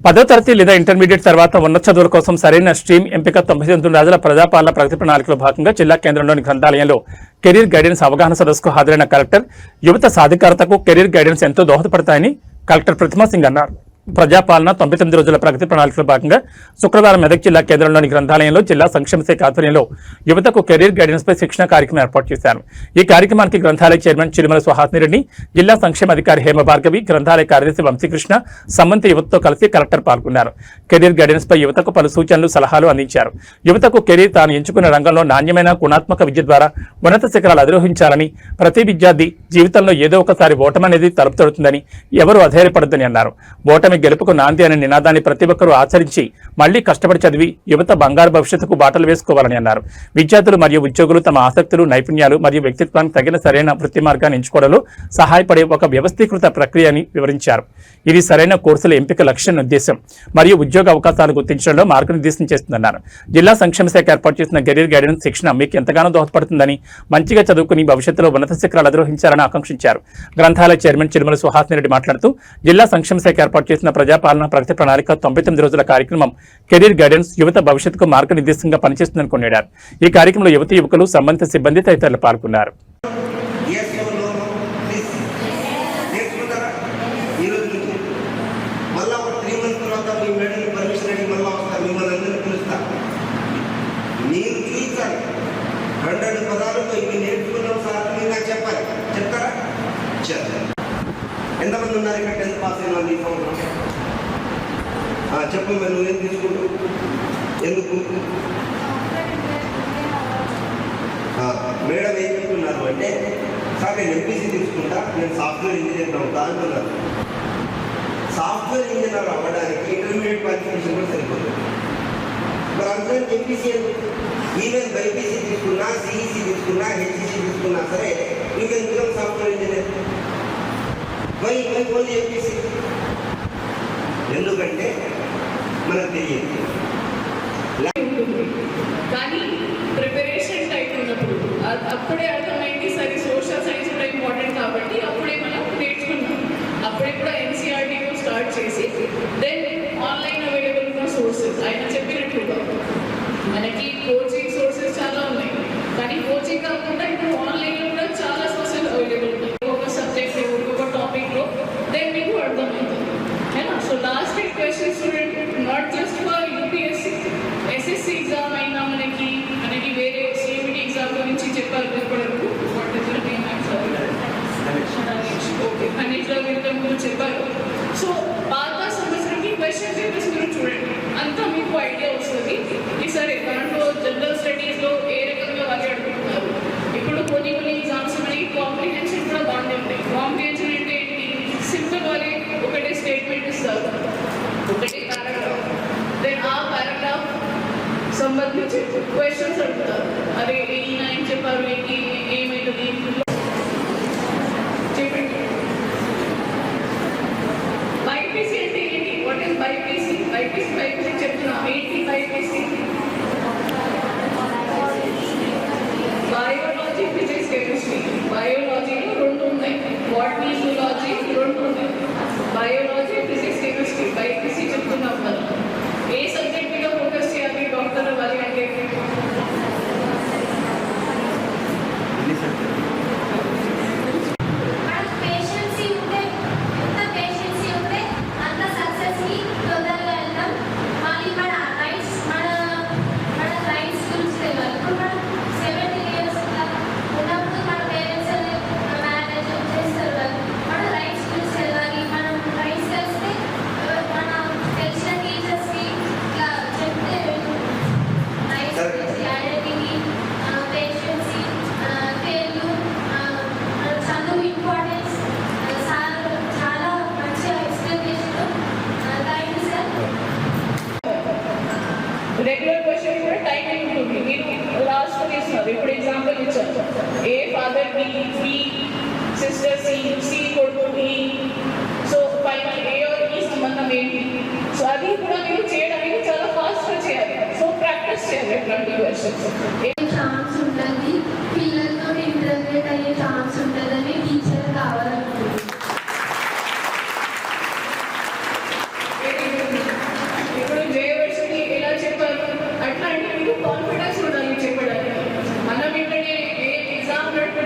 10వ తరగతి లేదా ఇంటర్మీడియట్ తర్వాత ఉన్నత చదువుల కోసం సరైన స్ట్రీమ్ ఎంపిక 99 రోజుల ప్రజాపాలన ప్రగతి ప్రణాళికలో భాగంగా జిల్లా కేంద్రంలోని గ్రంథాలయంలో కెరీర్ గైడెన్స్ అవగాహన సదస్సుకు హాజరైన కలెక్టర్ యువత సాధికారతకు కెరీర్ గైడెన్స్ ఎంతో దోహదపడతాయని కలెక్టర్ ప్రతిమా సింగ్ అన్నారు. ప్రజాపాలన 99 రోజుల ప్రగతి ప్రణాళికలో భాగంగా శుక్రవారం మెదక్ జిల్లా కేంద్రంలోని గ్రంథాలయంలో జిల్లా సంక్షేమ శాఖ ఆధ్వర్యంలో యువతకు కెరీర్ గైడెన్స్ పై శిక్షణ కార్యక్రమం ఏర్పాటు చేశారు. ఈ కార్యక్రమానికి గ్రంథాలయ చైర్మన్ చిరుమల సుహాసిని రెడ్డి, జిల్లా సంక్షేమ అధికారి హేమ భార్గవి, గ్రంథాలయ కార్యదర్శి వంశీకృష్ణ, సంబంధిత యువతతో కలిసి కలెక్టర్ పాల్గొన్నారు. కెరీర్ గైడెన్స్ పై యువతకు పలు సూచనలు, సలహాలు అందించారు. యువతకు కెరీర్ తాను ఎంచుకున్న రంగంలో నాణ్యమైన గుణాత్మక విద్య ద్వారా ఉన్నత శిఖరాలు అధిరోహించాలని, ప్రతి విద్యార్థి జీవితంలో ఏదో ఒకసారి ఓటమనేది తలుపు తడుతుందని, ఎవరూ అధైర్యపడద్దని అన్నారు. ఓటమి గెలుపుకు నాంది అనే నినాదాన్ని ప్రతి ఒక్కరూ ఆచరించి మళ్లీ కష్టపడి చదివి యువత బంగారు భవిష్యత్తుకు బాటలు వేసుకోవాలని అన్నారు. విద్యార్థులు మరియు ఉద్యోగులు తమ ఆసక్తులు, నైపుణ్యాలు మరియు వ్యక్తిత్వానికి తగిన సరైన వృత్తి మార్గాన్ని ఎంచుకోవడంలో సహాయపడే ఒక వ్యవస్థీకృత ప్రక్రియ అని వివరించారు. ఇది సరైన కోర్సుల ఎంపిక లక్ష్య ఉద్దేశం మరియు ఉద్యోగ అవకాశాలు గుర్తించడంలో మార్గనిర్దేశం చేస్తుందన్నారు. జిల్లా సంక్షేమ శాఖ ఏర్పాటు చేసిన కెరీర్ గైడెన్స్ శిక్షణ మీకు ఎంతగానో దోహదపడుతుందని, మంచిగా చదువుకుని భవిష్యత్తులో ఉన్నత శిఖరాలు అధిరోహించాలని ఆకాంక్షించారు. గ్రంథాలయ చైర్మన్ చిరుమల సుహాసిని రెడ్డి మాట్లాడుతూ జిల్లా సంక్షేమ శాఖ ఏర్పాటు చేసిన ప్రజాపాలన ప్రగతి ప్రణాళిక 99 రోజుల కార్యక్రమం కెరీర్ గైడెన్స్ యువత భవిష్యత్తుకు మార్గనిర్దేశంగా పనిచేస్తుందని కొనియాడారు. ఈ కార్యక్రమంలో యువతి యువకులు, సంబంధిత సిబ్బంది తదితరులు పాల్గొన్నారు. ఎంతమంది ఉన్నారు ఇక్కడ 10th పాస్ అయిన వాళ్ళు ఈ సంవత్సరం? చెప్పు, మరి నువ్వేం తీసుకుంటూ ఎందుకు? మేడం ఏం చెప్తున్నారు అంటే, సార్ నేను ఎంపీసీ తీసుకుంటా, నేను సాఫ్ట్వేర్ ఇంజనీర్ అవుతా అంటున్నారు. సాఫ్ట్వేర్ ఇంజనీర్ అవ్వడానికి ఇంటర్మీడియట్ క్వాలిఫికేషన్ కూడా సరిపోతుంది. మరి అందరూ ఎంపీసీ ఈవెన్ బైపీసీ తీసుకున్నా, సిఈసీ తీసుకున్నా, హెచ్ఈసీ తీసుకున్నా సరే you can become software engineer. Only MPC. ఎందుకంటే మనకు తెలియదు. కానీ ప్రిపరేషన్ టైప్ ఉన్నప్పుడు అప్పుడే అర్థమైంది సరే సోషల్ సైన్స్ కూడా ఇంపార్టెంట్ కాబట్టి అప్పుడే మనం నేర్చుకున్నాం. అప్పుడే కూడా ఎన్సీఆర్టీతో స్టార్ట్ చేసి దెన్ ఆన్లైన్ అవైలబుల్ ఉన్న సోర్సెస్ ఆయన చెప్పినట్లుగా మనకి కోచింగ్ సోర్సెస్ చాలా ఉన్నాయి. కానీ కోచింగ్ కాకుండా ఇప్పుడు ఆన్లైన్లో కూడా చాలా సోర్సెస్ అవైలబుల్ ఉన్నాయి. ఒక సబ్జెక్ట్ ఒక టాపిక్లో దెన్ మీకు అర్థమవుతుంది. So last question student not just for UPSC, SSC exam అయినా మనకి వేరే సిఎంఈటీ ఎగ్జామ్ గురించి చెప్పారు. ఇప్పటివరకు ఓకే ఖనిజ్లో వీళ్ళ చెప్పారు. సో పాత సంవత్సరంకి క్వశ్చన్ పేపర్స్ మీరు చూడండి, అంతా మీకు ఐడియా వస్తుంది. ఈసారి దాంట్లో జనరల్ స్టడీస్లో ఏ రకంగా వాళ్ళు అడుగుతున్నారు. ఇప్పుడు కొన్ని ఎగ్జామ్స్ మనకి కాంప్రిహెన్షన్ కూడా బాగానే ఉంటాయి. కాంప్రిహెన్షన్ అంటే ఏంటి? సింపుల్ వాళ్ళే ఒకటే స్టేట్మెంట్ ఇస్తారు, ఒకటే పారాగ్రాఫ్, దెన్ ఆ పారాగ్రాఫ్ సంబంధించి క్వశ్చన్స్ అడుగుతారు. అదే ఈయన ఏం చెప్పారు, ఏంటి, ఏమైతుంది చెప్పండి. బైపీసీ అంటే ఏంటి? What is BiPC? బైపీసీ చెప్తున్నా. ఏంటి బైపీసీ? Biology, physics, chemistry. బయాలజీలో 2 ఉన్నాయి, బాటనీ, జూలాజీ 2 ఉన్నాయి. బయాలజీ, ఫిజిక్స్, కెమిస్ట్రీ బైపీసీ చెప్తున్నాం మనం. ఏ సబ్జెక్ట్ మీద ఫోకస్ చేయాలి డాక్టర్ అవ్వాలి అంటే? రెగ్యులర్ క్వశ్చన్ కూడా టైమింగ్ ఉంటుంది. మీరు లాస్ట్లో తీస్తున్నారు. ఇప్పుడు ఎగ్జాంపుల్ ఇచ్చారు, ఏ ఫాదర్ బి సిస్టర్ సి కొడుకు ఈ. సో ఫైనల్ ఏ ఆర్ ఈ సంబంధం ఏంటి? సో అది కూడా మీరు చేయడానికి చాలా ఫాస్ట్గా చేయాలి. సో ప్రాక్టీస్ చేయాలి ఇట్లాంటి క్వశ్చన్స్.